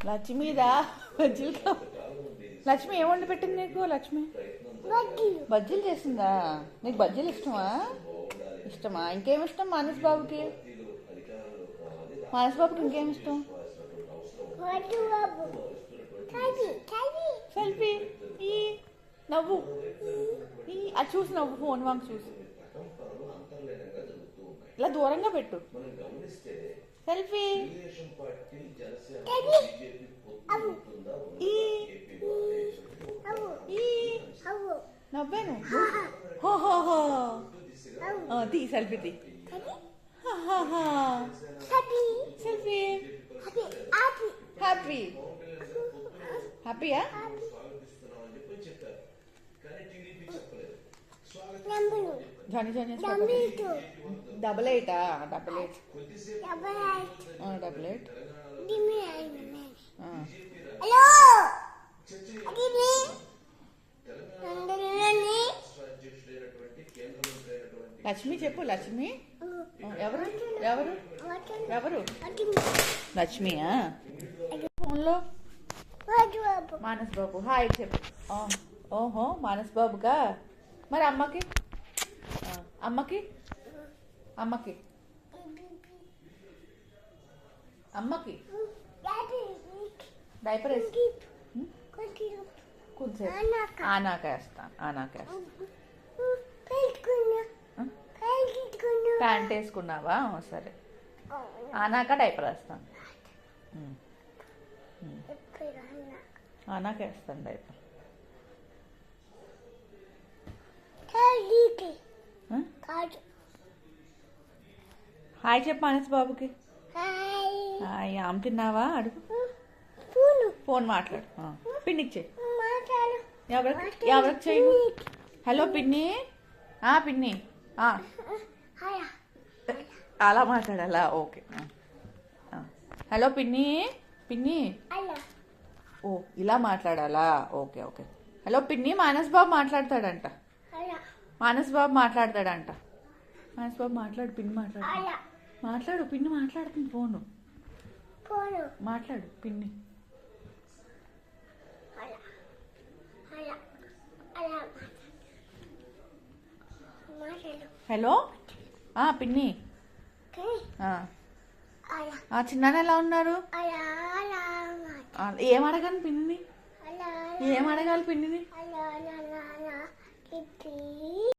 లక్ష్మీదా బజ్జీలు లక్ష్మి ఏం వండి పెట్టింది నీకు? లక్ష్మి బజ్జీలు చేసిందా? నీకు బజ్జీలు ఇష్టమా? ఇష్టమా? ఇంకేం ఇష్టం మానస్ బాబుకి? మానస్ బాబుకి ఇంకేం ఇష్టం? సెల్ఫీ ఈ నవ్వు ఈ అది చూసి నవ్వు, ఫోన్ వాంగ్ చూసి ఇలా దూరంగా పెట్టు. సెల్ఫీ నవ్వాను. తీ సెల్ఫీ తీ. సెల్ఫీ హ్యాపీ హ్యాపీయా? జానీ జానీ డబల్ ఎయిటా? Double eight double eight. Lakshmi చెప్పు. లక్ష్మి ఎవరు ఎవరు ఎవరు? లక్ష్మియా? ఫోన్లో మానస్ బాబు హాయ్ చెప్పు. ఓహో మానస్ బాబుగా. మరి అమ్మకి అమ్మకి అమ్మకి అమ్మకి డైపర్ వేసి కొంచెం ఆనాకేస్తాను. ఆనాకేస్తాను. ప్యాంట్ వేసుకున్నావా? సరే ఆనాక డైపర్ వేస్తాను. ఆనాకేస్తాను డైపర్. హాయ్ చెప్పు మానస్ బాబుకి. హాయ్. ఆమె తిన్నావా అడుగు. ఫోన్ మాట్లాడు. పిన్నికి ఎవరికి ఎవరికి చెయ్యి. హలో పిన్ని. పిన్ని అలా మాట్లాడాలా? ఓకే. హలో పిన్ని. పిన్ని ఓ ఇలా మాట్లాడాలా? Okay okay. హలో పిన్ని. మానస్ బాబు మాట్లాడతాడంట. మానస్ బాబు మాట్లాడతాడంట. మానస్ బాబు మాట్లాడు. పిన్ని మాట్లాడు. మాట్లాడు. పిన్ని మాట్లాడుతుంది. ఫోను మాట్లాడు. పిన్ని హలో పిన్ని. చిన్నాన్న ఎలా ఉన్నారు? ఏం అడగాలి పిన్నిని? ఏం అడగాలి పిన్నిని?